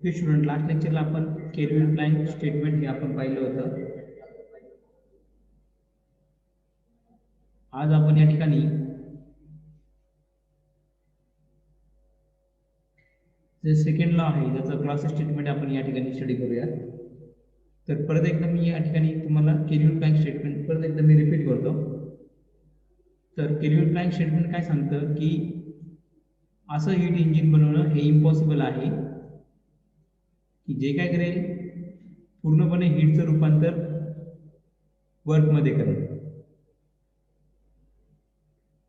Student last लेक्चरला आपण kelvin Planck statement हे आपण पाहिलं होतं. आज आपण या ठिकाणी जे सेकंड लॉ आहे त्याचं क्लास स्टेटमेंट आपण या ठिकाणी स्टडी करूया. तर परत एकदा मी या ठिकाणी तुम्हाला केल्विन प्लॅंक स्टेटमेंट परत एकदा मी रिपीट करतो. तर केल्विन प्लॅंक स्टेटमेंट काय सांगतं की असं हीट इंजिन बनवणं हे इम्पॉसिबल आहे की जे काय करेल पूर्णपणे हीटचं रूपांतर वर्कमध्ये करेल.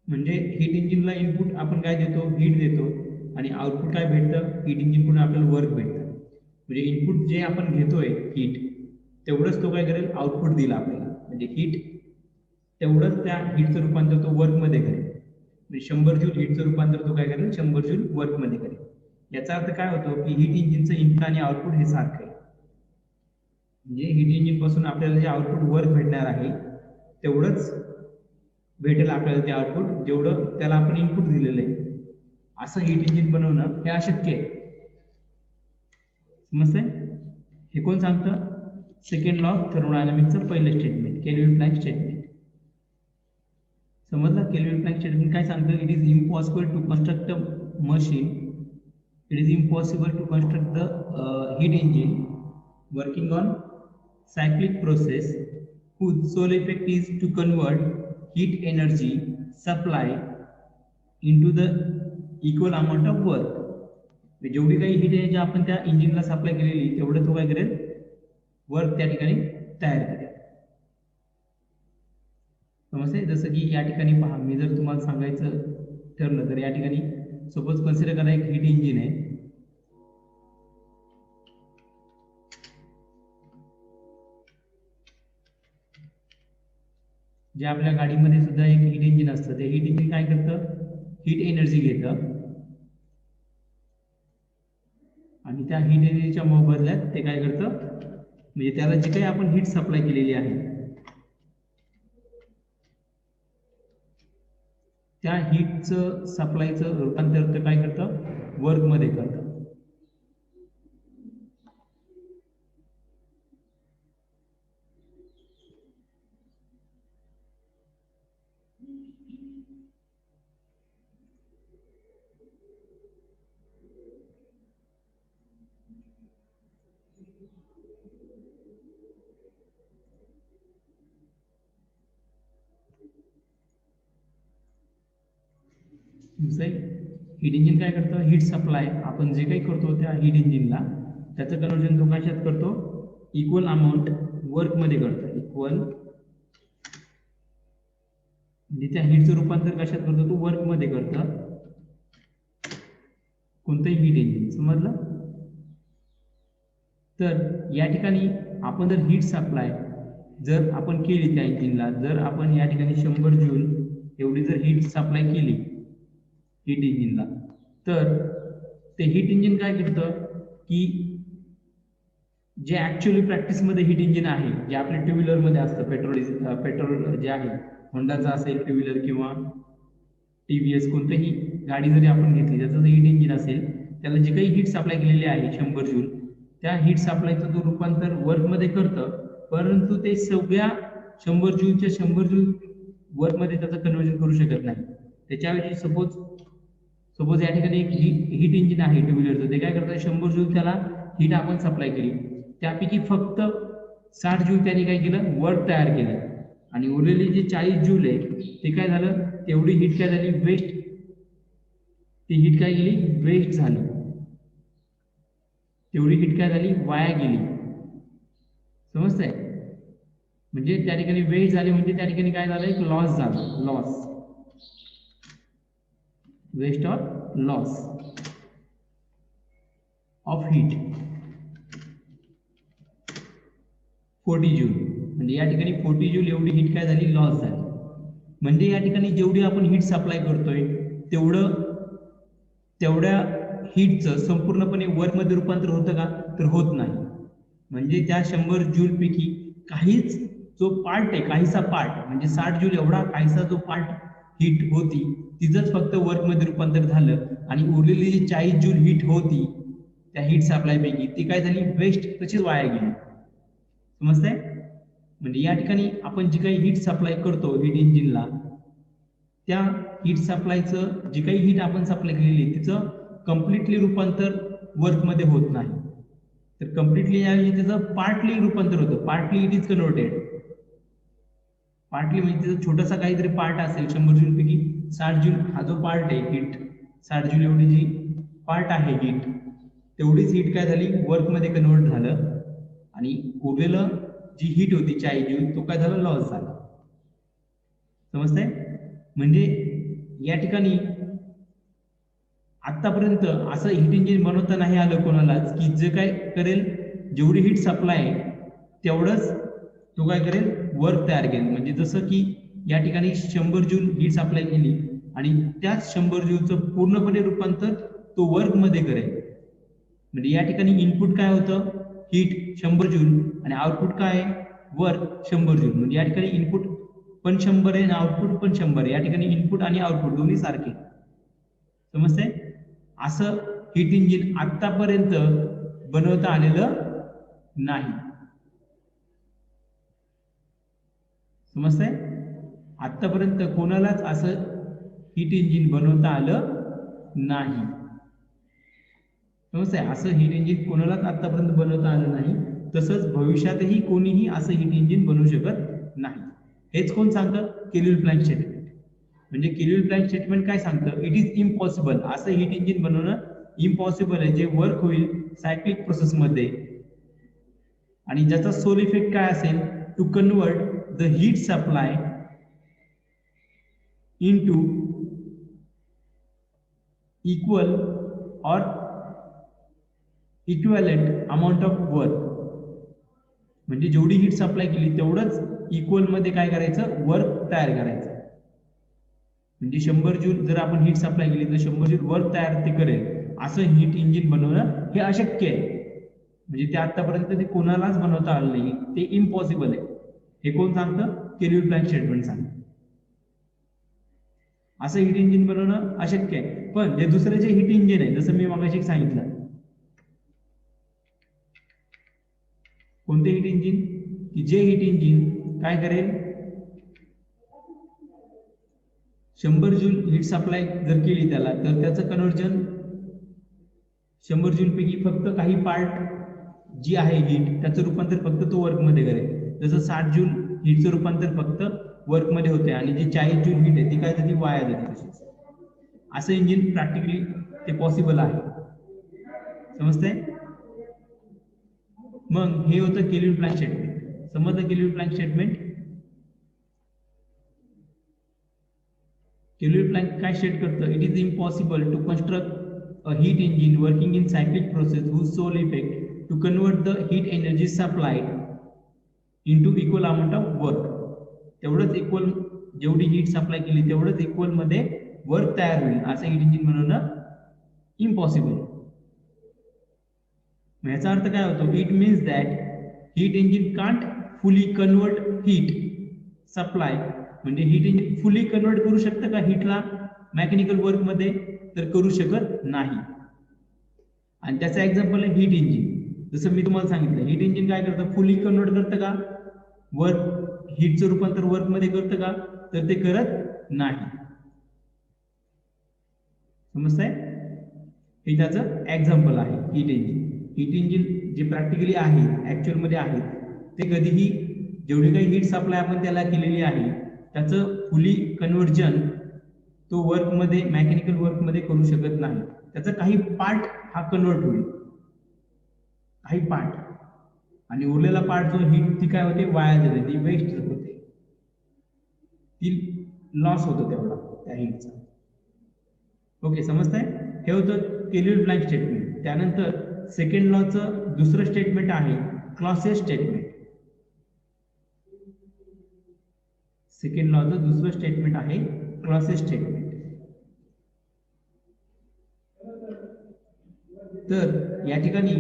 म्हणजे हीट इंजिनला इनपुट आपण काय देतो, हीट देतो आणि आउटपुट काय भेटतं, हीट इंजिनकडून आपल्याला वर्क भेटतं. म्हणजे इनपुट जे आपण घेतोय हीट तेवढंच तो काय करेल आउटपुट दिला आपल्याला. म्हणजे हीट तेवढंच त्या हीटचं रूपांतर तो वर्कमध्ये करेल. म्हणजे 100 जूल हीटचं रूपांतर तो काय करेल 100 जूल वर्कमध्ये करेल. याचा अर्थ काय होतो की हीट इंजिनचं इनपुट आणि आउटपुट हे सारखं आहे. म्हणजे हीट इंजिन पासून आपल्याला जे आउटपुट वर्क भेटणार आहे तेवढंच भेटेल आपल्याला ते आउटपुट जेवढं त्याला आपण इनपुट दिलेलं आहे. असं हीट इंजिन बनवणं हे अशक्य आहे. समजतंय? हे कोण सांगतं? सेकंड लॉ ऑफ थर्मोडायनामिक्सचं पहिलं स्टेटमेंट केल्विन प्लॅंक स्टेटमेंट. समजलं? केल्विन प्लॅंक स्टेटमेंट काय सांगतं? It is impossible to construct a machine, it is impossible to construct the heat engine working on cyclic process whose sole effect is to convert heat energy supply into the equal amount of work. जेवढी काही heat energy आपण त्या इंजिनला supply केलेली तेवढं तो काय करेल work त्या ठिकाणी तयार करेल. समजते? जसं की या ठिकाणी पहा, मी जर तुम्हाला सांगायचं ठरलं तर या ठिकाणी सपोज कन्सिडर करा एक हीट इंजिन आहे. जे आपल्या गाडीमध्ये सुद्धा एक हीट इंजिन असतं. ते हीट इंजिन काय करतं, हीट एनर्जी घेतं आणि त्या हीट एनर्जीच्या मोबदल्यात ते काय करतं, म्हणजे त्याला जे काही आपण हीट सप्लाय केलेली आहे त्या हीटचं सप्लायचं रूपांतर ते काय करतं वर्कमध्ये करतं. हीट इंजिन काय करतं, हीट सप्लाय आपण जे काही करतो त्या हीट इंजिनला त्याचं कन्वर्जन तो कशात करतो, इक्वल अमाऊंट वर्कमध्ये करतो. इक्वल म्हणजे त्या हीटचं रूपांतर कशात करतो, तो वर्कमध्ये करतं कोणतंही हीट इंजिन. समजलं? तर या ठिकाणी आपण जर हीट सप्लाय जर आपण केली त्या इंजिनला, जर आपण या ठिकाणी 100 जूल एवढी जर हीट सप्लाय केली हीट इंजिनला, तर ते हीट इंजिन काय करतं की जे ऍक्च्युअली प्रॅक्टिसमध्ये हीट इंजिन आहे, जे आपल्या टू व्हीलरमध्ये असतं, पेट्रोल जे आहे होंडाचा असेल टू व्हीलर किंवा TVS कोणतीही गाडी जरी आपण घेतली त्याचं जर हीट इंजिन असेल, त्याला जे काही हीट सप्लाय केलेली आहे 100 जूल, त्या हीट सप्लायचं तो रूपांतर वर्कमध्ये करतं. परंतु ते सगळ्या 100 जूलच्या 100 जूल वर्कमध्ये त्याचं कन्वर्जन करू शकत नाही. त्याच्याऐवजी सपोज या ठिकाणी एक हीट इंजिन आहे टू व्हीलरचं, ते काय करतं 100 जूल त्याला हीट आपण सप्लाय केली, त्यापैकी फक्त 60 जूल त्यांनी काय केलं वर्क तयार केलं आणि उरलेली जे 40 जूल आहे ते काय झालं, तेवढी हीट काय झाली वेस्ट, ती हीट काय गेली वेस्ट झाली, तेवढी हीट काय झाली वाया गेली. समजतंय? म्हणजे त्या ठिकाणी वेस्ट झाली म्हणजे त्या ठिकाणी काय झालं, एक लॉस झाला, लॉस, वेस्ट और लॉस ऑफ हीट 40 जूल. म्हणजे या ठिकाणी 40 जूल एवढी हीट काय झाली लॉस झाली. म्हणजे या ठिकाणी जेवढी आपण हीट सप्लाय करतोय तेवढ्या हीटचं संपूर्णपणे वर्कमध्ये रूपांतर होतं का, तर होत नाही. म्हणजे त्या 100 जूल पैकी काहीच जो पार्ट आहे, काहीसा पार्ट म्हणजे 60 जूल एवढा काहीसा जो पार्ट हीट होती तिचंच फक्त वर्कमध्ये रूपांतर झालं आणि उरलेली जी 40 जूल हीट होती त्या हीट सप्लाय पैकी ती काय झाली वेस्ट तशीच वाया गेली. समजतंय? म्हणजे या ठिकाणी आपण जी काही हीट सप्लाय करतो हीट इंजिनला त्या हीट सप्लायचं जी काही हीट आपण सप्लाय केलेली तिचं कम्प्लिटली रूपांतर वर्कमध्ये होत नाही. तर कम्प्लिटली ऐवजी त्याचं पार्टली रूपांतर होतं. Partly it is converted. Partly म्हणजे त्याचा छोटासा काहीतरी पार्ट असेल 100 जूल पैकी 60 जूल हा जो पार्ट आहे हीट 60 जूल एवढी जी पार्ट आहे हीट तेवढीच हीट काय झाली वर्कमध्ये कन्वर्ट झालं आणि उरलेलं जी हीट होती 40 जूल तो काय झाला लॉस झाला. समजतंय? म्हणजे या ठिकाणी आतापर्यंत असं हीट इंजिन बनवता नाही आलं कोणालाच की जे काय करेल जेवढी हीट सप्लाय तेवढंच तो काय करेल वर्क तयार करेल. म्हणजे जसं की या ठिकाणी 100 जूल हीट सप्लाय केली आणि त्याच 100 जूलचं पूर्णपणे रूपांतर तो वर्क मध्ये करेल. म्हणजे या ठिकाणी इनपुट काय होतं हीट 100 जूल आणि आउटपुट काय वर्क 100 जूल. म्हणजे या ठिकाणी इनपुट पण 100 आहे आणि आउटपुट पण 100 आहे. या ठिकाणी इनपुट आणि आउटपुट दोन्ही सारखे. समजते? असं हीट इंजिन आतापर्यंत बनवता आलेलं नाही. समजतंय? आतापर्यंत कोणालाच असं हीट इंजिन बनवता आलं नाही. समजतंय? असं हीट इंजिन कोणालाच आतापर्यंत बनवता आलं नाही. तसंच भविष्यातही कोणीही असं हीट इंजिन बनवू शकत नाही. हेच कोण सांगतं केल्विन प्लॅंक स्टेटमेंट. म्हणजे केल्विन प्लॅंक स्टेटमेंट काय सांगतं इट इज इम्पॉसिबल असं हीट इंजिन बनवणं इम्पॉसिबल आहे जे वर्क होईल सायक्लिक प्रोसेसमध्ये आणि ज्याचा सोल इफेक्ट काय असेल to convert the heat supply into equal or equivalent amount of work. म्हणजे जेवढी हीट सप्लाय केली तेवढंच इक्वल मध्ये काय करायचं वर्क तयार करायचं. म्हणजे 100 जूल जर आपण हीट सप्लाय केली तर 100 जूल वर्क तयार ते करेल असं हीट इंजिन बनवणं हे अशक्य आहे. म्हणजे ते आतापर्यंत ते कोणालाच बनवता आलं नाही. ते इम्पॉसिबल आहे. हे कोण सांगतं केल्विन प्लॅंक स्टेटमेंट सांगतं. असं हीट इंजिन बनवणं अशक्य आहे. पण जे दुसरे जे हीट इंजिन आहे जसं मी मगाशी सांगितलं कोणते हीट इंजिन की जे हीट इंजिन काय करेल 100 जूल हीट सप्लाय जर केली त्याला तर त्याचं कन्व्हर्जन 100 जूल पैकी फक्त काही पार्ट जी आहे हीट त्याचं रूपांतर फक्त तो वर्कमध्ये करेल. जसं 60 जूल हीटचं रूपांतर फक्त वर्कमध्ये होते आणि जी 40 जूल हीट आहे ती काय जाते वाया जाते. तशीच असं इंजिन प्रॅक्टिकली ते पॉसिबल आहे. समजतंय? मग हे होतं केल्विन प्लॅंक स्टेटमेंट. समजलं Kelvin Planck statement? Kelvin Planck काय स्टेट करतं it is impossible to construct a heat engine working in cyclic process whose sole effect to convert the heat energy supplied into equal amount of work. तेवढंच equal जेवढी heat supply केली तेवढंच equal मध्ये work तयार होईल असं heat engine बनवणं impossible. याचा अर्थ काय होतो it means that heat engine can't फुली कन्वर्ट हीट सप्लाय. म्हणजे हीट इंजिन फुली कन्वर्ट करू शकतं का हीटला मेकॅनिकल वर्क मध्ये तर करू शकत नाही. आणि त्याचा एक्झाम्पल आहे हीट इंजिन. जसं मी तुम्हाला सांगितलं हीट इंजिन काय करतं फुली कन्वर्ट करतं का वर्क हीटचं रूपांतर वर्क मध्ये करतं का तर ते करत नाही. समजतंय? हे त्याचं एक्झाम्पल आहे हीट इंजिन. हीट इंजिन जे प्रॅक्टिकली आहे ऍक्च्युअल मध्ये आहे ते कधीही जेवढी काही हीट सप्लाय आपण त्याला केलेली आहे त्याचं फुली कन्व्हर्जन तो वर्क मध्ये मेकॅनिकल वर्क मध्ये करू शकत नाही. त्याचा काही पार्ट हा कन्वर्ट होईल काही पार्ट आणि उरलेला पार्ट जो हीट ती काय होते वाया जाते ती वेस्ट होते ती लॉस होतो तेवढा त्या हीटचा. ओके समजतंय? हे होतं केल्विन प्लॅंक स्टेटमेंट. त्यानंतर सेकंड लॉचं दुसरं स्टेटमेंट आहे क्लॉसेस स्टेटमेंट. सेकंड लॉचं दुसरं स्टेटमेंट आहे क्लॉसेस स्टेटमेंट. तर या ठिकाणी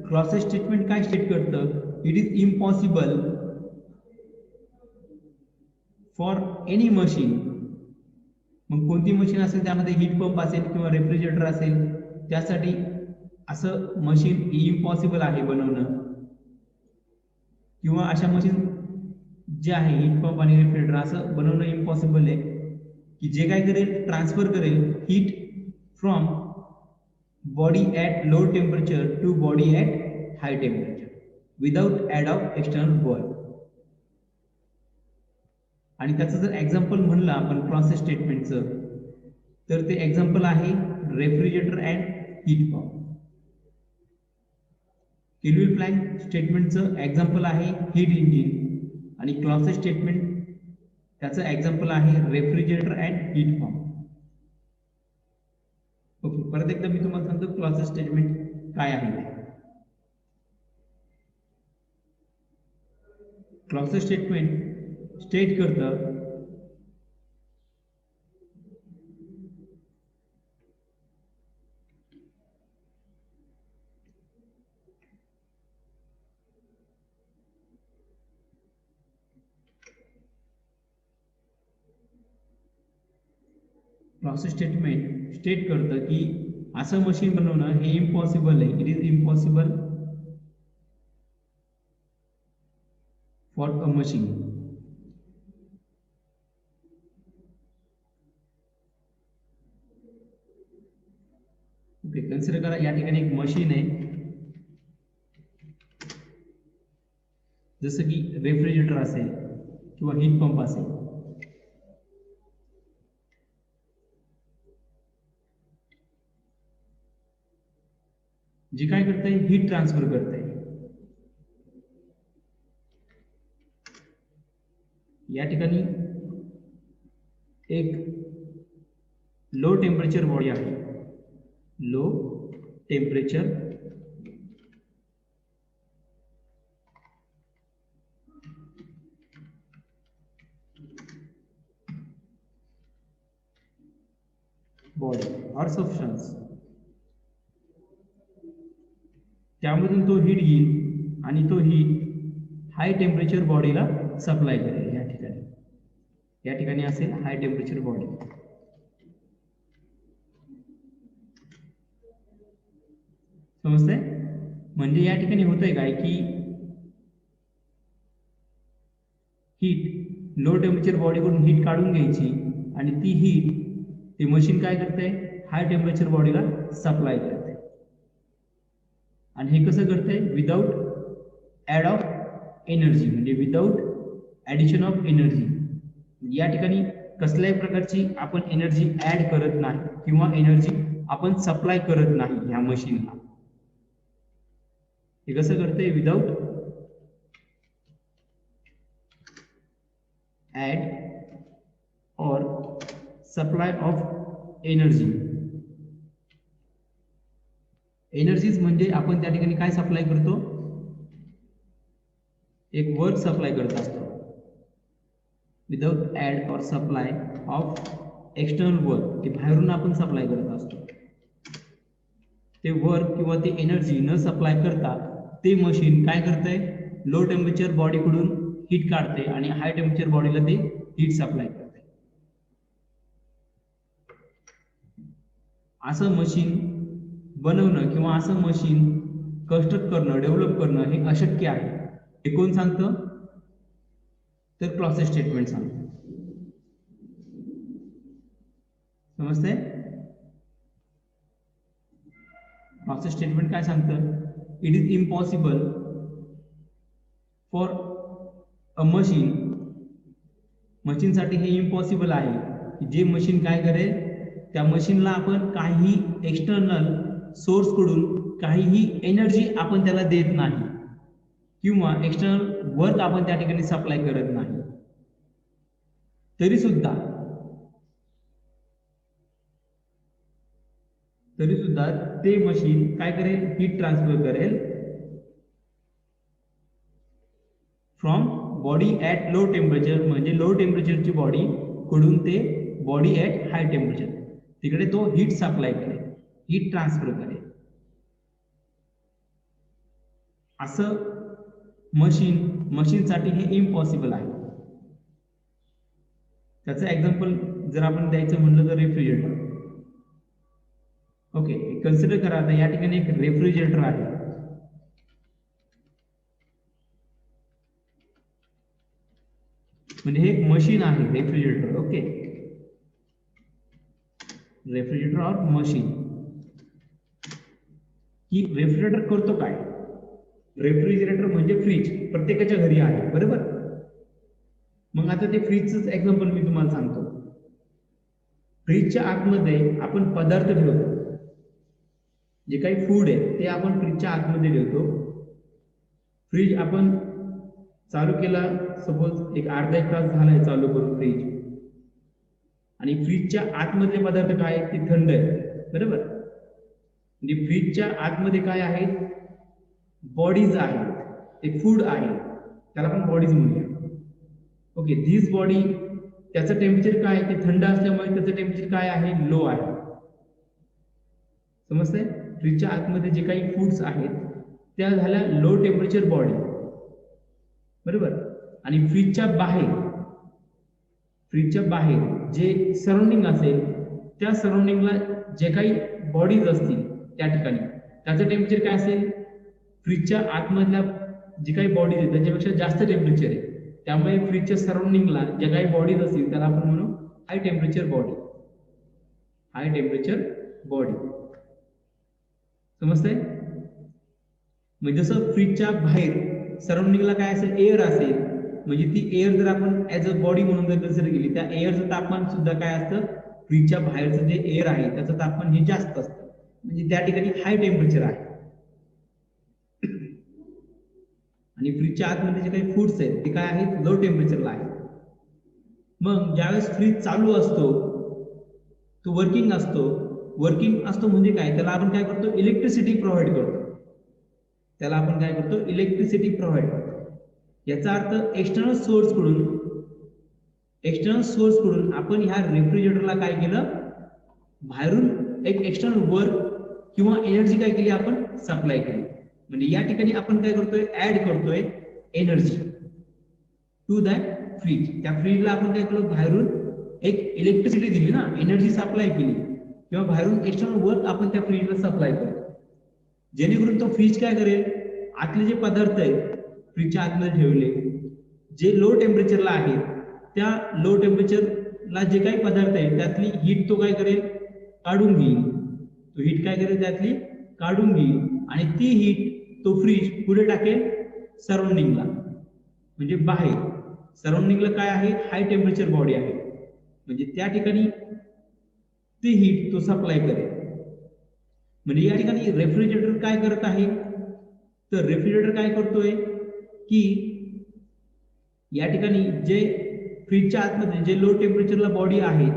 क्लॉसेस स्टेटमेंट काय स्टेट करतं it is impossible for any machine मग कोणती मशीन असेल त्यामध्ये हीट पंप असेल किंवा रेफ्रिजरेटर असेल, त्यासाठी असं मशीन इम्पॉसिबल आहे बनवणं, किंवा अशा मशीन जे आहे हीट पंप आणि रेफ्रिजरेटर असं बनवणं इम्पॉसिबल आहे की जे काय करेल, ट्रान्सफर करेल heat from body at low temperature to body at high temperature without aid of external work. आणि त्याचं जर एक्झाम्पल म्हणलं आपण प्रोसेस स्टेटमेंटचं, तर ते एक्झाम्पल आहे refrigerator and heat pump. Kelvin Planck स्टेटमेंटचं एक्झाम्पल आहे हीट इंजिन, आणि क्लॉसेस स्टेटमेंट त्याचं एक्झाम्पल आहे refrigerator and heat pump. Okay, परत एकदा मी तुम्हाला सांगतो क्लॉसेस स्टेटमेंट काय आहे. क्लॉसेस स्टेटमेंट स्टेट करतं प्रोसेस स्टेटमेंट स्टेट करतं की असं मशीन बनवणं हे इम्पॉसिबल आहे. It is impossible for a machine. Okay, consider करा या ठिकाणी एक मशीन आहे, जसं की रेफ्रिजरेटर असेल किंवा हीट पंप असेल. जे काय करतंय, हीट ट्रान्सफर करतंय. या ठिकाणी एक लो टेम्परेचर बॉडी आहे, लो टेम्परेचर बॉडी और सबस्टन्स. त्यामधून तो हीट घेईल आणि तो हीट हाय टेम्परेचर बॉडीला सप्लाय करेल. या ठिकाणी असेल हाय टेम्परेचर बॉडी. समजतंय? म्हणजे या ठिकाणी होतंय काय की हीट लो टेम्परेचर बॉडीकडून हीट काढून घ्यायची आणि ती हीट ते मशीन काय करते, हाय टेम्परेचर बॉडीला सप्लाय करते. आणि हे कसं करते, विदाउट ॲड ऑफ एनर्जी, म्हणजे विदाउट ॲडिशन ऑफ एनर्जी. या ठिकाणी कसल्याही प्रकारची आपण एनर्जी ॲड करत नाही किंवा एनर्जी आपण सप्लाय करत नाही ह्या मशीनला. हे कसं करते, विदाउट ॲड और सप्लाय ऑफ एनर्जी. एनर्जीज म्हणजे आपण त्या ठिकाणी काय सप्लाय करतो, एक वर्क सप्लाय करत असतो. विदाउट ॲड और सप्लाय ऑफ एक्सटर्नल वर्क, ते बाहेरून आपण सप्लाय करत असतो. ते वर्क किंवा ते एनर्जी न सप्लाय करता ते मशीन काय करते, लो टेम्परेचर बॉडीकडून हीट काढते आणि हाय टेम्परेचर बॉडीला ते हीट सप्लाय करते. असं मशीन बनवणं किंवा असं मशीन कन्स्ट्रक्ट करणं, डेव्हलप करणं हे अशक्य आहे. हे कोण सांगतं, तर प्रोसेस स्टेटमेंट सांगतं. समजतंय? प्रोसेस स्टेटमेंट काय सांगतं, it is impossible for a machine. मशीनसाठी हे इम्पॉसिबल आहे की जे मशीन काय करेल, त्या मशीनला आपण काही एक्सटर्नल सोर्सकडून काहीही एनर्जी आपण त्याला देत नाही किंवा एक्सटर्नल वर्क आपण त्या ठिकाणी सप्लाय करत नाही, तरी सुद्धा ते मशीन काय करेल, हीट ट्रान्सफर करेल from body at low temperature, म्हणजे लो टेम्परेचरची बॉडी कडून ते बॉडी ॲट हाय टेम्परेचर, तिकडे तो हीट सप्लाय करेल, हीट ट्रान्सफर करेल. असं मशीनसाठी हे इम्पॉसिबल आहे. त्याचं एक्झाम्पल जर आपण द्यायचं म्हणलं तर रेफ्रिजरेटर. ओके, कन्सिडर करा आता या ठिकाणी एक रेफ्रिजरेटर आहे. म्हणजे हे एक मशीन आहे रेफ्रिजरेटर. ओके, रेफ्रिजरेटर और मशीन. की रेफ्रिजरेटर करतो काय? रेफ्रिजरेटर म्हणजे फ्रीज प्रत्येकाच्या घरी आहे, बरोबर. मग आता ते फ्रीजच एक्झाम्पल मी तुम्हाला सांगतो. फ्रीजच्या आतमध्ये आपण पदार्थ ठेवतो, जे काही फूड आहे ते आपण फ्रीजच्या आतमध्ये ठेवतो. फ्रीज आपण चालू केला, सपोज एक अर्धा एक तास झालाय चालू करून फ्रीज, आणि फ्रीजच्या आतमधले पदार्थ काय आहेत? ते थंड आहेत, बरोबर. म्हणजे फ्रीजच्या आतमध्ये काय आहेत? बॉडीज आहेत, ते फूड आहे, त्याला आपण बॉडीज म्हणूया. ओके, धीस बॉडी, त्याचं टेम्परेचर काय आहे? ते थंड असल्यामुळे त्याचं टेम्परेचर काय आहे? लो आहे. समजतंय? फ्रीजच्या आतमध्ये जे काही फूड्स आहेत त्या झाल्या लो टेम्परेचर बॉडी, बरोबर. आणि फ्रीजच्या बाहेर जे सराउंडिंग असेल त्या सराउंडिंगला जे काही बॉडीज असतील त्या ठिकाणी त्याचं टेम्परेचर काय असेल? फ्रीजच्या आतमधल्या जे काही बॉडीज आहेत त्याच्यापेक्षा जास्त टेम्परेचर आहे. त्यामुळे फ्रीजच्या सराउंडिंगला जे काही बॉडीज असतील त्याला आपण म्हणू हाय टेम्परेचर बॉडी. समजतंय? म्हणजे जसं फ्रीजच्या बाहेर सराउंडिंगला काय असेल? एअर असेल, म्हणजे ती एअर जर आपण ऍज अ बॉडी म्हणून जर कन्सिडर केली, त्या एअरचं तापमान सुद्धा काय असतं? फ्रीजच्या बाहेरचं जे एअर आहे त्याचं तापमान हे जास्त असतं, म्हणजे त्या ठिकाणी हाय टेम्परेचर आहे. आणि फ्रीजच्या आतमध्ये जे काही फूड्स आहेत ते काय आहेत? लो टेम्परेचरला आहेत. मग ज्यावेळेस फ्रीज चालू असतो, तो वर्किंग असतो म्हणजे काय? त्याला आपण काय करतो? इलेक्ट्रिसिटी प्रोव्हाइड करतो. याचा अर्थ एक्सटर्नल सोर्स कडून आपण ह्या रेफ्रिजरेटरला काय केलं? बाहेरून एक एक्सटर्नल वर्क किंवा एनर्जी काय केली? आपण सप्लाय केली. म्हणजे या ठिकाणी आपण काय करतोय? ऍड करतोय एनर्जी टू दॅट फ्रीज. त्या फ्रीजला आपण काय केलं? बाहेरून एक इलेक्ट्रिसिटी दिली ना, एनर्जी सप्लाय केली, किंवा बाहेरून एक्सटर्नल वर्क आपण त्या फ्रीजला सप्लाय करतो, जेणेकरून तो फ्रीज काय करेल? आतले जे पदार्थ आहेत फ्रीजच्या आतमध्ये ठेवले जे लो टेम्परेचरला आहेत, त्या लो टेम्परेचरला जे काही पदार्थ आहेत त्यातली हीट तो काय करेल? काढून घेईल. त्यातली काढून घेईल आणि ती हीट तो फ्रीज पुढे टाकेल सराउंडिंगला. म्हणजे बाहेर सराउंडिंगला काय आहे? हाय टेम्परेचर बॉडी आहे, म्हणजे त्या ठिकाणी ती हीट तो सप्लाय करेल. म्हणजे या ठिकाणी रेफ्रिजरेटर काय करत आहे? तर रेफ्रिजरेटर काय करतोय की या ठिकाणी जे फ्रीजच्या आतमध्ये जे लो टेम्परेचरला बॉडी आहे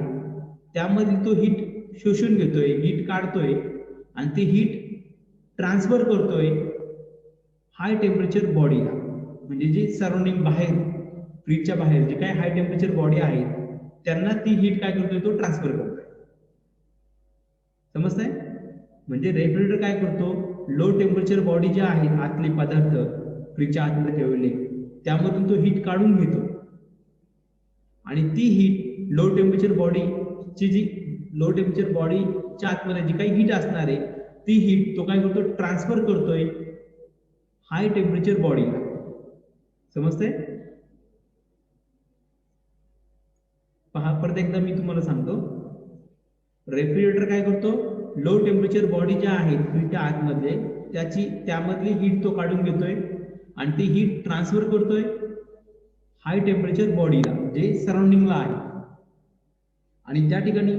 त्यामध्ये तो हीट शोषून घेतोय, हीट काढतोय, आणि ती हीट ट्रान्सफर करतोय हाय टेम्परेचर बॉडीला. म्हणजे जे सराउंडिंग बाहेर फ्रीजच्या बाहेर जे काही हाय टेम्परेचर बॉडी आहेत त्यांना ती हीट काय करतोय? तो ट्रान्सफर करतोय. समजतंय? म्हणजे रेफ्रिजरेटर काय करतो? लो टेम्परेचर बॉडी ज्या आहेत आतले पदार्थ फ्रीजच्या आतमध्ये ठेवले त्यामधून तो हीट काढून घेतो, आणि ती हीट लो टेम्परेचर बॉडीच्या आतमध्ये जी काही हीट असणार आहे ती हीट तो काय करतो? ट्रान्सफर करतोय हाय टेम्परेचर बॉडीला. समजतंय? पहा, परत एकदा मी तुम्हाला सांगतो. रेफ्रिजरेटर काय करतो? लो टेम्परेचर बॉडी ज्या आहेत फ्रीजच्या आतमध्ये त्यामधली हीट तो काढून घेतोय आणि ती हीट ट्रान्सफर करतोय हाय टेम्परेचर बॉडीला जे सराउंडिंगला आहे, आणि त्या ठिकाणी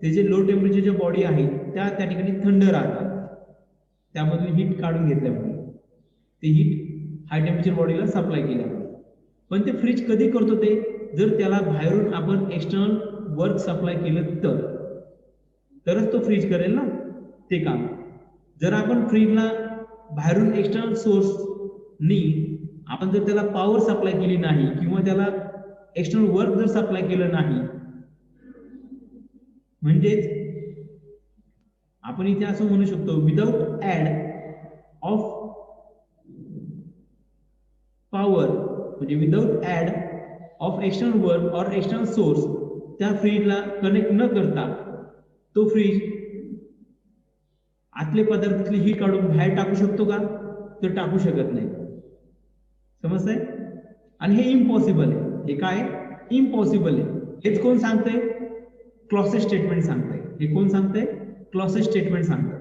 ते जे लो टेम्परेचरच्या बॉडी आहेत त्या ठिकाणी थंड राहतात, त्यामधली हीट काढून घेतल्यामुळे ती हीट हाय टेम्परेचर बॉडीला सप्लाय केल्यामुळे. पण ते फ्रीज कधी करतो? ते जर त्याला बाहेरून आपण एक्सटर्नल वर्क सप्लाय केलं तरच तो फ्रीज करेल ना ते काम. जर आपण फ्रीजला बाहेरून एक्सटर्नल सोर्सनी आपण जर त्याला पॉवर सप्लाय केली नाही किंवा त्याला एक्सटर्नल वर्क जर सप्लाय केलं नाही, म्हणजेच आपण इथे असं म्हणू शकतो विदाउट ऍड ऑफ पॉवर, म्हणजे without aid of external work or external source त्या फ्रीजला कनेक्ट न करता तो फ्रीज आतले पदार्थातली हीट काढून बाहेर टाकू शकतो का? तर टाकू शकत नाही. समजतंय? आणि हे इम्पॉसिबल आहे. हे काय? इम्पॉसिबल आहे. हेच कोण सांगतंय? क्लॉसेट स्टेटमेंट सांगतंय. हे कोण सांगतंय? क्लॉसेट स्टेटमेंट सांगतंय.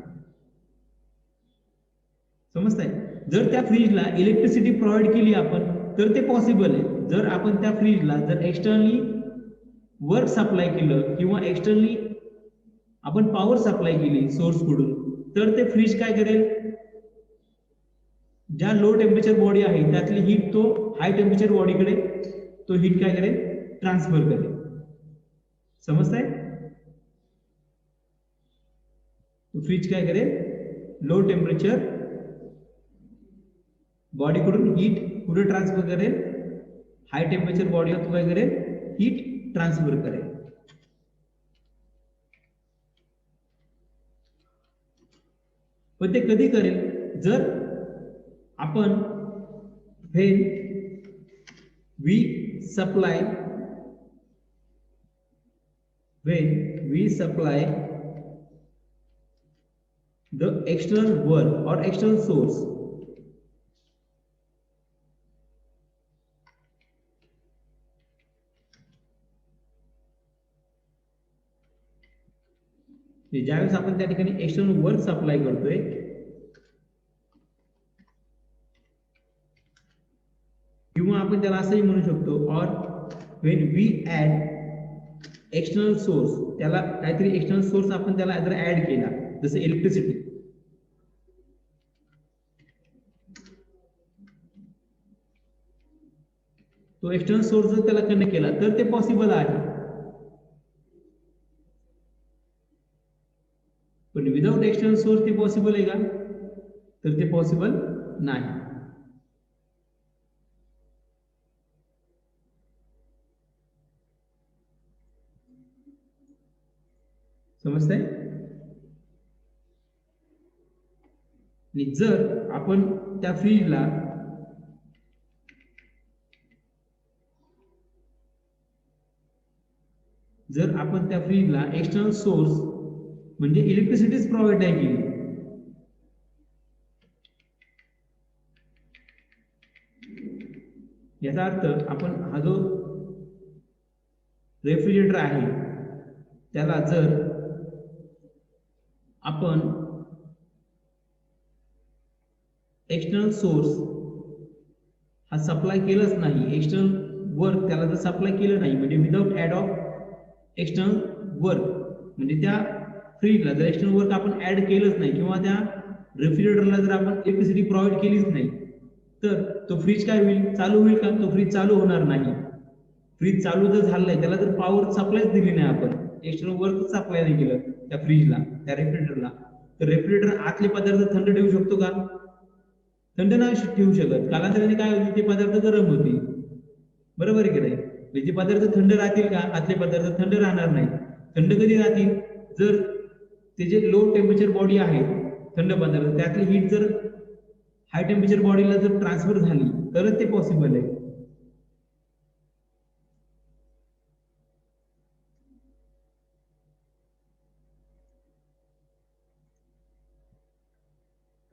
समजतंय? जर त्या फ्रीजला इलेक्ट्रिसिटी प्रोव्हाइड केली आपण तर ते पॉसिबल आहे. जर आपण त्या फ्रीजला जर एक्सटर्नली वर्क सप्लाय केलं किंवा एक्सटर्नली आपण पॉवर सप्लाय केली सोर्स कडून तर ते फ्रीज काय करेल? ज्या लो टेम्परेचर बॉडी आहे त्यातली हीट तो हाय टेम्परेचर बॉडीकडे तो हीट काय करेल? ट्रान्सफर करेल. समजतंय? तो फ्रीज काय करेल? लो टेम्परेचर बॉडी कडून हीट कुठे ट्रान्सफर करेल? हाय टेम्परेचर बॉडीला तो काय करेल? हीट ट्रान्सफर करेल. पण ते कधी करेल? जर आपण when we supply the external work or external source ज्यावेळेस आपण त्या ठिकाणी एक्सटर्नल वर्क सप्लाय करतोय किंवा आपण त्याला असंही म्हणू शकतो और when we add external source, त्याला काहीतरी एक्सटर्नल सोर्स आपण त्याला जर ऍड केला जसं इलेक्ट्रिसिटी, तो एक्सटर्नल सोर्स जर त्याला कनेक्ट केला तर ते पॉसिबल आहे. पण विदाउट एक्सटर्नल सोर्स ते पॉसिबल आहे का? तर ते पॉसिबल नाही. समजतंय? आणि जर आपण त्या फ्रीजला एक्सटर्नल सोर्स म्हणजे इलेक्ट्रिसिटीच प्रोव्हाइड नाही केली, याचा अर्थ आपण हा जो रेफ्रिजरेटर आहे त्याला जर आपण एक्सटर्नल सोर्स हा सप्लाय केलाच नाही, एक्सटर्नल वर्क त्याला जर सप्लाय केलं नाही म्हणजे without aid of external work म्हणजे त्या फ्रीजला जर एक्सटर्नल वर्क आपण ऍड केलंच नाही किंवा त्या रेफ्रिजरेटरला जर आपण इलेक्ट्रिसिटी प्रोव्हाइड केलीच नाही तर तो फ्रीज काय होईल? चालू होईल का? तो फ्रीज चालू होणार नाही. फ्रीज चालू जर झालं नाही, त्याला जर पॉवर सप्लायच दिली नाही, आपण एक्सटर्नल वर्क सप्लाय नाही केलं त्या फ्रीजला, त्या रेफ्रिजरेटरला, तर रेफ्रिजरेटर आतले पदार्थ थंड ठेवू शकतो का? थंड नाही ठेवू शकत. कालांतराने काय होईल? ते पदार्थ गरम होतील. बरोबर आहे की नाही? जे पदार्थ थंड राहतील का? आतले पदार्थ थंड राहणार नाही. थंड कधी राहतील? जर ते जे लो टेम्परेचर बॉडी आहे थंड पदार्थ त्यातली हीट जर हाय टेम्परेचर बॉडीला जर ट्रान्सफर झाली तरच ते पॉसिबल आहे.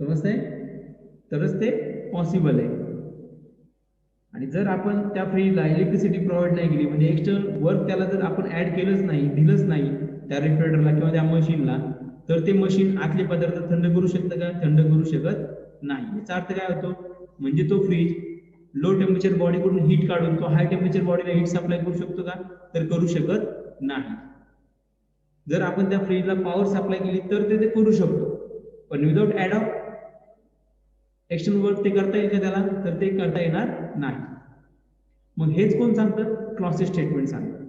समजतंय? तरच ते पॉसिबल आहे. आणि जर आपण त्या फ्रीजला इलेक्ट्रिसिटी प्रोव्हाइड नाही केली म्हणजे एक्सटर्नल वर्क त्याला जर आपण ऍड केलंच नाही, दिलंच नाही त्या रेफ्रिजरेटरला किंवा त्या मशीनला, तर ते मशीन आतले पदार्थ थंड करू शकतं का? थंड करू शकत नाही. याचा अर्थ काय होतो? म्हणजे तो फ्रीज लो टेम्परेचर बॉडीकडून हीट काढून तो हाय टेम्परेचर बॉडीला हीट सप्लाय करू शकतो का? तर करू शकत नाही. जर आपण त्या फ्रीजला पॉवर सप्लाय केली तर ते करू शकतो, पण without aid of external work ते करता येईल का त्याला? तर ते करता येणार नाही. मग हेच कोण सांगतं? क्लॉसेट स्टेटमेंट सांगतं.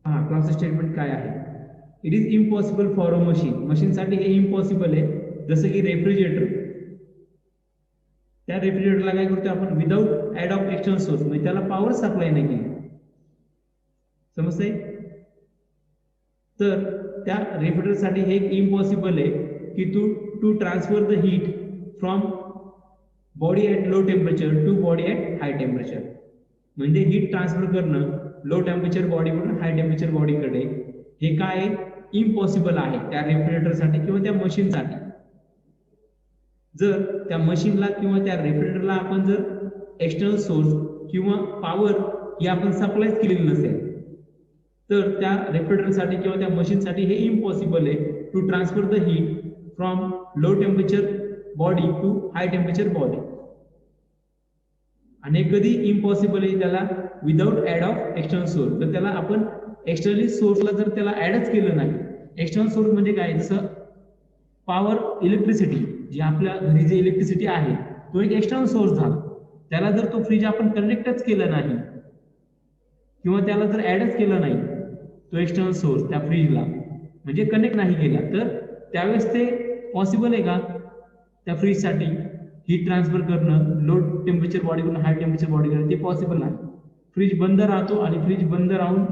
हा क्लॉसेट स्टेटमेंट काय आहे? इट इज इम्पॉसिबल फॉर अ मशीनसाठी हे इम्पॉसिबल आहे. जसं की रेफ्रिजरेटर, त्या रेफ्रिजरेटरला काय करतो आपण? Without aid of external source म्हणजे त्याला पॉवर सप्लाय नाही केली. समजतंय? तर त्या रेफ्रिजरेटरसाठी हे इम्पॉसिबल आहे की to transfer the heat from body at low temperature to body at high temperature. म्हणजे हीट ट्रान्सफर करणं लो टेम्परेचर बॉडीकडून हाय टेम्परेचर बॉडीकडे हे काय इम्पॉसिबल आहे त्या रेफ्रिजरेटरसाठी किंवा त्या मशीनसाठी. जर त्या मशीनला किंवा त्या रेफ्रिजरेटरला आपण जर एक्सटर्नल सोर्स किंवा पॉवर ही आपण सप्लाय केलेली नसेल तर त्या रेफ्रिजरेटरसाठी किंवा त्या मशीनसाठी हे इम्पॉसिबल आहे to transfer the heat from low temperature body to high temperature body. आणि कधी इम्पॉसिबल आहे त्याला without aid of external source. तर त्याला आपण एक्सटर्नल सोर्सला जर त्याला ऍडच केलं नाही. एक्सटर्नल सोर्स म्हणजे काय, जसं पॉवर इलेक्ट्रिसिटी जी आपल्या घरी जे इलेक्ट्रिसिटी आहे तो एक एक्सटर्नल सोर्स झाला. त्याला जर तो फ्रीज आपण कनेक्टच केला नाही किंवा त्याला जर ऍडच केलं नाही तो एक्सटर्नल सोर्स त्या फ्रीजला म्हणजे कनेक्ट नाही केला तर त्यावेळेस ते पॉसिबल आहे का त्या फ्रीजसाठी हीट ट्रान्सफर करणं लो टेम्परेचर बॉडीकडून हाय टेम्परेचर बॉडीकडे, ते पॉसिबल नाही. फ्रीज बंद राहतो आणि फ्रीज बंद राहून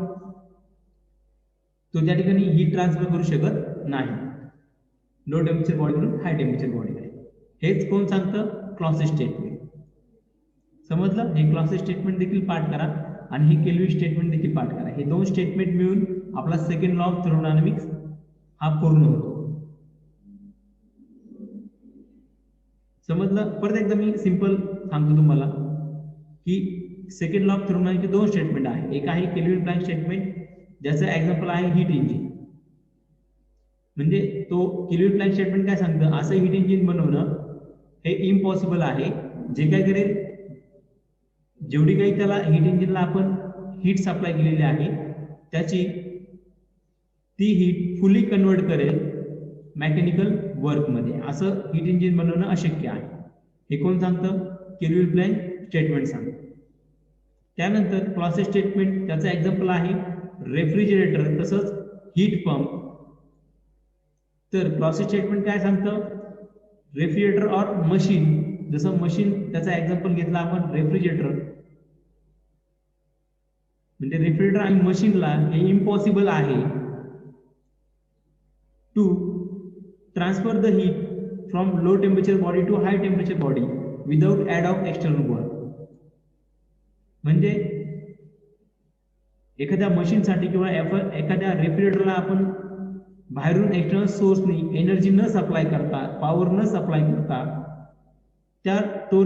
तो त्या ठिकाणी हीट ट्रान्सफर करू शकत नाही लो टेम्परेचर बॉडीकडून हाय टेम्परेचर बॉडीकडे. हेच कोण सांगतं, क्लॉसिस स्टेटमेंट. समजलं? हे क्लॉसिस स्टेटमेंट देखील पाठ करा आणि हे केल्विन स्टेटमेंट देखील पाठ करा. हे दोन स्टेटमेंट मिळून आपला सेकंड लॉ ऑफ थर्मोडायनामिक्स हा पूर्ण होतो. समजलं? परत एकदा मी सिंपल सांगतो तुम्हाला की सेकंड लॉ ऑफ थर्मोडायनामिक्सचे दोन स्टेटमेंट आहे. एक आहे केल्विन प्लॅंक स्टेटमेंट ज्याचं एक्झाम्पल आहे हीट इंजिन. म्हणजे तो केल्विन प्लॅंक स्टेटमेंट काय सांगतं, असं हीट इंजिन बनवणं हे इम्पॉसिबल आहे. जे काय करेल जेवढी काही त्याला हीट इंजिनला आपण हीट सप्लाय केलेली आहे त्याची ती हीट फुली कन्वर्ट करेल मेकॅनिकल वर्क मध्ये. असं हीट इंजिन बनवणं अशक्य आहे. हे कोण सांगतं, केल्विन प्लॅंक स्टेटमेंट सांगतं. त्यानंतर क्लॉसिस स्टेटमेंट त्याचं एक्झाम्पल आहे रेफ्रिजरेटर तसंच हीट पंप. तर क्लॉसिस स्टेटमेंट काय सांगतं, रेफ्रिजरेटर ऑर मशीन, जसं मशीन त्याचा एक्झाम्पल घेतला आपण रेफ्रिजरेटर, म्हणजे रेफ्रिजरेटर आणि मशीनला हे इम्पॉसिबल आहे to transfer the heat from low temperature body to high temperature body without aid of external work. म्हणजे एखाद्या मशीनसाठी किंवा एखाद्या रेफ्रिजरेटरला आपण बाहेरून एक्सटर्नल सोर्सनी एनर्जी न सप्लाय करता, पॉवर न सप्लाय करता तो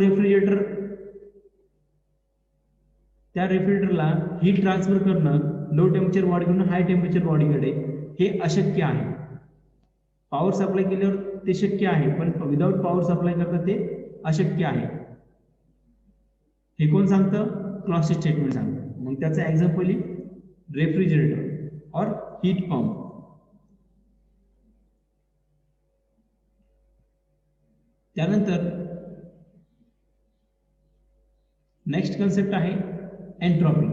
रेफ्रिजरेटरला हीट ट्रान्सफर करणं लो टेम्परेचर बॉडीकडून हाय टेम्परेचर बॉडीकडे हे अशक्य आहे. पॉवर सप्लाय केल्यावर ते शक्य आहे पण विदाउट पॉवर सप्लाय करता ते अशक्य आहे. हे कोण सांगतं, क्लॉसिस स्टेटमेंट सांगतं. मग त्याचं एक्झाम्पल रेफ्रिजरेटर और हीट पंप. त्यानंतर नेक्स्ट कन्सेप्ट आहे एंट्रॉपी.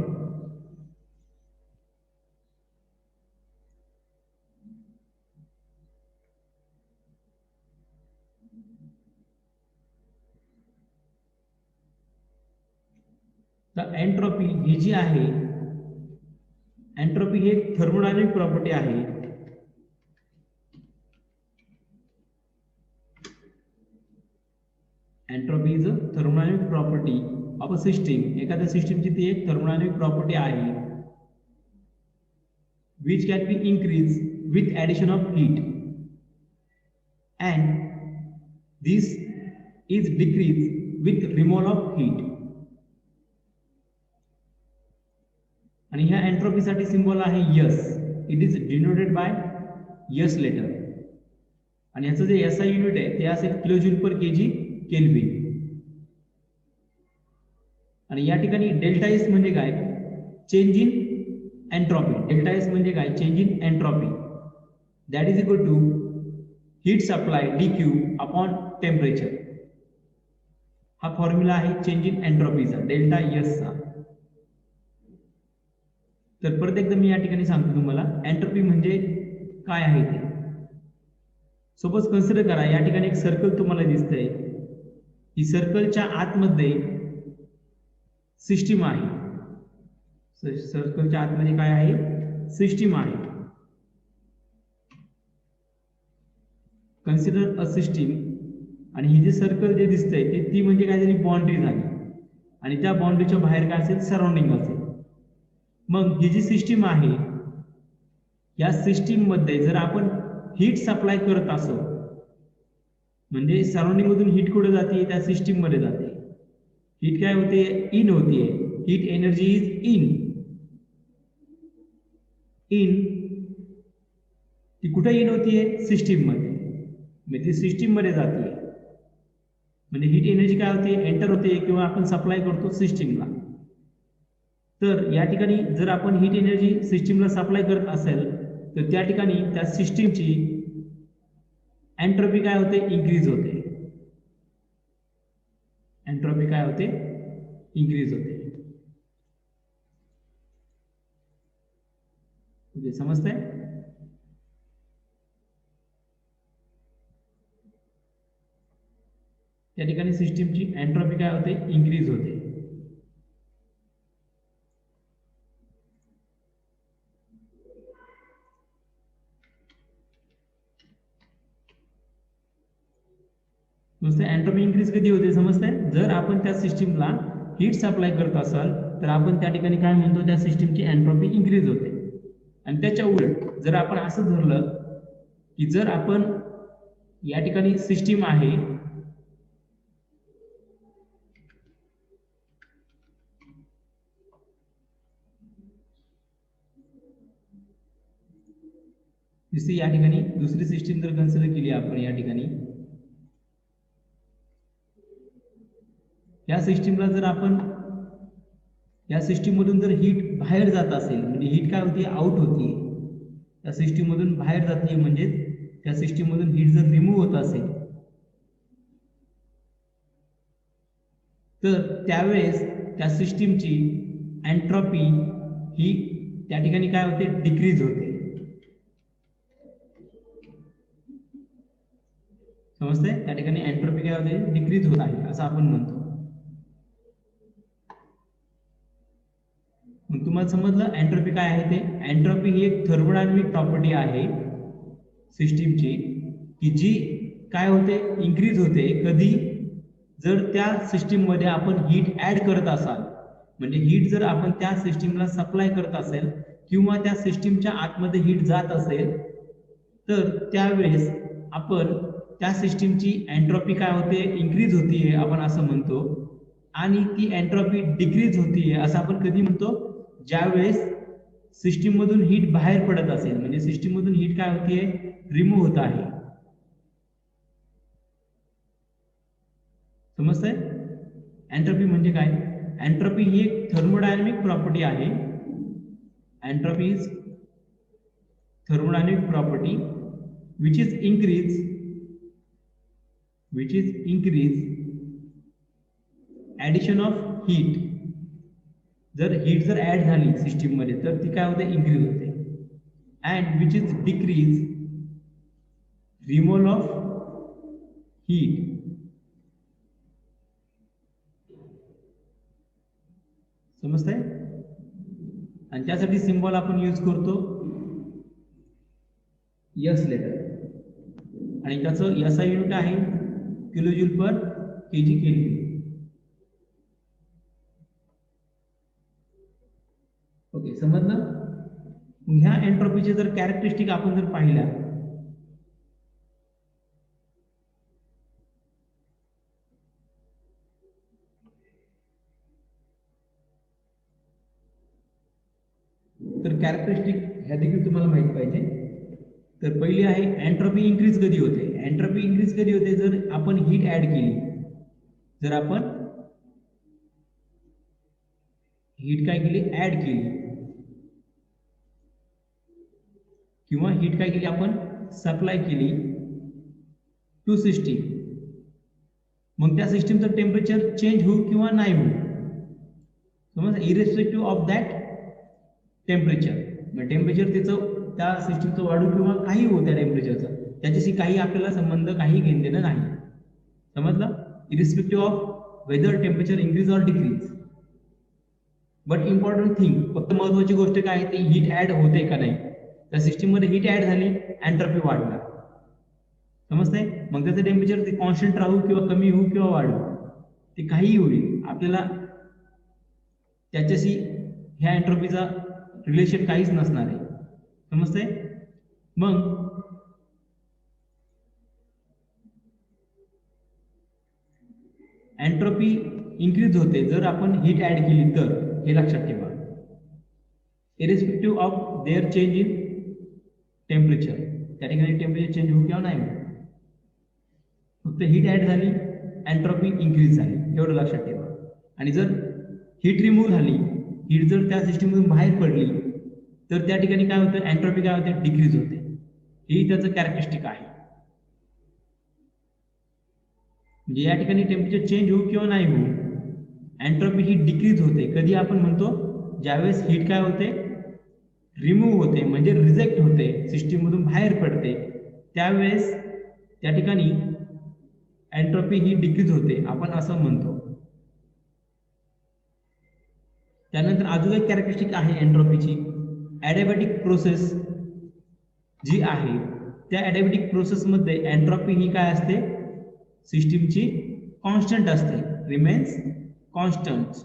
तर एंट्रॉपी ही जी आहे, एंट्रॉपी ही एक थर्मोडायनामिक प्रॉपर्टी आहे. Entropy is a thermodynamic property of a system. एखाद्या सिस्टीमची ती एक थर्मोडायनामिक प्रॉपर्टी आहे which can be increased with addition of heat and this is decreased with removal of heat. आणि ह्या एंट्रॉपीसाठी सिंबल आहे S. It is denoted by S letter. आणि याचं जे एसआय युनिट आहे ते असेल kilo joule per KG Kelvin. आणि या ठिकाणी डेल्टा एस म्हणजे काय, change in entropy. Delta S म्हणजे काय, change in entropy. That is equal to heat supply D Q upon temperature. हा फॉर्म्युला आहे चेंज इन एंट्रॉपीचा, डेल्टा एस चा. तर परत एकदा मी या ठिकाणी सांगतो तुम्हाला एंट्रॉपी म्हणजे काय आहे ते. सपोज कन्सिडर करा या ठिकाणी एक सर्कल तुम्हाला दिसतंय. ही सर्कलच्या आतमध्ये सिस्टीम आहे. सर्कलच्या आतमध्ये काय आहे, सिस्टीम आहे. कन्सिडर अ सिस्टीम. आणि ही जे सर्कल जे दिसतंय ती म्हणजे काय झाली, बाउंड्री झाली. आणि त्या बाउंड्रीच्या बाहेर काय असेल, सराउंडिंग असेल. मग ही जी सिस्टीम आहे, या सिस्टीम मध्ये जर आपण हीट सप्लाय करत असो, म्हणजे सराउंडिंग मधून हीट कुठे जाते, त्या सिस्टीम मध्ये जाते. हीट काय होते, इन होतीये. हीट एनर्जी इज इन ती कुठे इन होतीये, सिस्टीम मध्ये. म्हणजे ती सिस्टीम मध्ये जाते, म्हणजे हीट एनर्जी काय होते, एंटर होते किंवा आपण सप्लाय करतो सिस्टीमला. तर या ठिकाणी जर आपण हीट एनर्जी सिस्टीमला सप्लाय करत असेल, तर त्या ठिकाणी त्या सिस्टीमची एंट्रोपी काय होते, इन्क्रीज होते. एंट्रोपी काय होते, इन्क्रीज होते. समजतंय? त्या ठिकाणी सिस्टीमची एंट्रोपी काय होते, इन्क्रीज होते. नुसतं एंट्रोपी इन्क्रीज कधी होते, समजतंय? जर आपण त्या सिस्टीमला हीट सप्लाय करत असाल, तर आपण त्या ठिकाणी काय म्हणतो, त्या सिस्टीमची एंट्रोपी इन्क्रीज होते. आणि त्याच्या उलट जर आपण असं धरलं की जर आपण या ठिकाणी सिस्टीम आहे, जशी या ठिकाणी दुसरी सिस्टीम जर कन्सिडर केली आपण, या ठिकाणी या सिस्टीमला जर आपण या सिस्टीम मधून जर हीट बाहेर जात असेल, म्हणजे हीट काय होती, आउट होती, त्या सिस्टीम मधून बाहेर जाते, म्हणजे त्या सिस्टीम मधून हीट जर रिमूव्ह होत असेल, तर त्यावेळेस त्या सिस्टीमची एंट्रोपी ही त्या ठिकाणी काय होते, डिक्रीज होते. समजतंय? त्या ठिकाणी एंट्रोपी काय होते, डिक्रीज होत आहे असं आपण म्हणतो. मग तुम्हाला समजलं एंट्रोपी काय आहे ते? एंट्रोपी ही एक थर्मोडायनामिक प्रॉपर्टी आहे सिस्टीमची, की जी काय होते, इन्क्रीज होते. कधी? जर त्या सिस्टीम मध्ये आपण हीट ऍड करत असाल, म्हणजे हीट जर आपण त्या सिस्टीमला सप्लाय करत असेल किंवा त्या सिस्टीमच्या आतमध्ये हीट जात असेल, तर त्यावेळेस आपण त्या सिस्टीमची एंट्रोपी काय होते, इन्क्रीज होतीये आपण असं म्हणतो. आणि ती एंट्रोपी डिक्रीज होतीये असं आपण कधी म्हणतो, ज्यावेळेस सिस्टीम मधून हीट बाहेर पडत असेल, म्हणजे सिस्टीम मधून हीट काय होतीये, रिमूव्ह होत आहे. समजतंय? एंट्रोपी म्हणजे काय? एंट्रोपी ही एक थर्मोडायनामिक प्रॉपर्टी आहे. Entropy is thermodynamic property which is increase addition of heat. जर हीट जर ऍड झाली सिस्टीम मध्ये, तर ती काय होते, इन्क्रीज होते. And which is decrease removal of heat. समजतंय? आणि त्यासाठी सिम्बॉल आपण यूज करतो एस लेटर, आणि त्याचं एसआय युनिट आहे किलोजूल पर केजी केल्विन. ओके, समजलं? ह्या एंट्रोपीचे जर कॅरेक्टरिस्टिक आपण जर पाहिल्या, तर कॅरेक्टरिस्टिक ह्या देखील तुम्हाला माहित पाहिजे. तर पहिली आहे एंट्रोपी इन्क्रीज कधी होते. एंट्रोपी इन्क्रीज कधी होते, जर आपण हीट ऍड केली. जर आपण हीट काय केली, ऍड केली, किंवा हीट काय केली, आपण सप्लाय केली टू सिस्टीम. मग त्या सिस्टीमचं टेम्परेचर चेंज होऊ किंवा नाही होऊ, समज इरेस्पेक्टिव्ह ऑफ दॅट टेम्परेचर. मग टेम्परेचर त्याचं त्या सिस्टीमचं वाढू किंवा काही हो, त्या टेम्परेचरचा त्याच्याशी काही आपल्याला संबंध, काही घेणं देणं नाही. समजलं? Irrespective of whether temperature increase or decrease. But important thing, फक्त महत्वाची गोष्ट काय आहे, ती हीट ऍड होते का नाही. त्या सिस्टीम मध्ये हीट ऍड झाली, एंट्रोपी वाढणार. समजतंय? मग त्याचं टेम्परेचर ते कॉन्स्टंट राहू किंवा कमी होऊ किंवा वाढू, ते काहीही होईल, आपल्याला त्याच्याशी ह्या एंट्रोपीचा रिलेशन काहीच नसणार आहे. समजतंय? मग एंट्रोपी इन्क्रीज होते जर आपण हीट ऍड केली तर, हे लक्षात ठेवा. Irrespective of their change in temperature, त्या ठिकाणी टेम्परेचर चेंज होऊ किंवा नाही होऊ, फक्त हीट ऍड झाली एंट्रोपी इन्क्रीज झाली, एवढं लक्षात ठेवा. आणि जर हीट रिमूव्ह झाली, हीट जर त्या सिस्टीममधून बाहेर पडली तर त्या ठिकाणी काय होतं, एंट्रोपी काय होते, डिक्रीज होते. ही त्याचं कॅरेक्टरिस्टिक आहे. म्हणजे या ठिकाणी टेम्परेचर चेंज होऊ किंवा नाही होऊ, एंट्रोपी ही डिक्रीज होते. कधी आपण म्हणतो, ज्यावेळेस हीट काय होते, रिमूव्ह होते, म्हणजे रिजेक्ट होते, सिस्टीम मधून बाहेर पडते, त्यावेळेस त्या ठिकाणी एंट्रोपी ही डिक्रीज होते, आपण असं म्हणतो. त्यानंतर अजून एक कॅरेक्टरिस्टिक आहे एंट्रोपीची, ॲडियाबॅटिक प्रोसेस जी आहे, त्या ॲडियाबॅटिक प्रोसेसमध्ये एंट्रोपी ही काय असते, सिस्टीमची कॉन्स्टंट असते, रिमेन्स कॉन्स्टंट.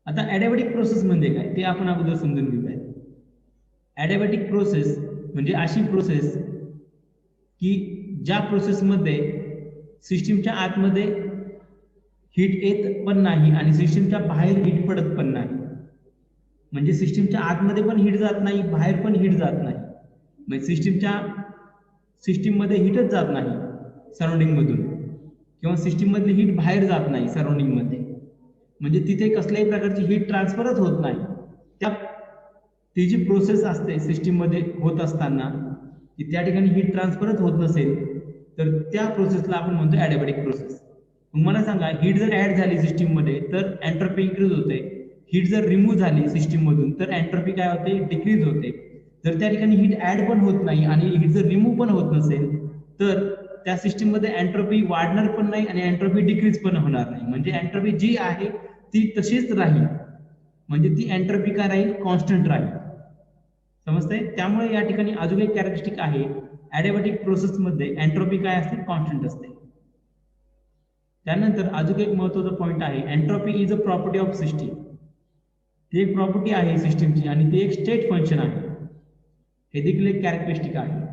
आता ॲडियाबॅटिक प्रोसेस म्हणजे काय ते आपण अगोदर समजून घेऊया. ॲडियाबॅटिक प्रोसेस म्हणजे अशी प्रोसेस की ज्या प्रोसेसमध्ये सिस्टीमच्या आतमध्ये हीट येत पण नाही आणि सिस्टीमच्या बाहेर हीट पडत पण नाही. म्हणजे सिस्टीमच्या आतमध्ये पण हीट जात नाही, बाहेर पण हीट जात नाही. म्हणजे सिस्टीममध्ये हीटच जात नाही सराउंडिंग मधून, किंवा सिस्टीम मधली हीट बाहेर जात नाही सराउंडिंग मध्ये, म्हणजे तिथे कसल्याही प्रकारची हीट ट्रान्सफरच होत नाही. ती जी प्रोसेस असते सिस्टीम मध्ये होत असताना, की त्या ठिकाणी हीट ट्रान्सफरच होत नसेल तर त्या प्रोसेसला आपण म्हणतो ॲडियाबॅटिक प्रोसेस. मग मला सांगा, हीट जर ऍड झाली सिस्टीम मध्ये तर एंट्रोपी इन्क्रीज होते, हीट जर रिमूव्ह झाली सिस्टीम मधून तर एंट्रोपी काय होते, डिक्रीज होते. जर त्या ठिकाणी हीट ऍड पण होत नाही आणि हीट जर रिमूव्ह पण होत नसेल तर त्या सिस्टीम मध्ये एंट्रोपी वाढणार पण नाही आणि एंट्रोपी डिक्रीज पण होणार नाही. म्हणजे एंट्रोपी जी आहे ती तशीच राहील, म्हणजे ती एंट्रोपी काय राहील, कॉन्स्टंट राहील. समजतंय? त्यामुळे या ठिकाणी अजून एक कॅरेक्टरिस्टिक आहे, ॲडियाबॅटिक प्रोसेस मध्ये एंट्रोपी काय असते, कॉन्स्टंट असते. त्यानंतर अजून एक महत्त्वाचा पॉईंट आहे, entropy is a property of system. ती एक प्रॉपर्टी आहे सिस्टीमची आणि ती एक स्टेट फंक्शन आहे, हे देखील एक कॅरेक्टरिस्टिक आहे.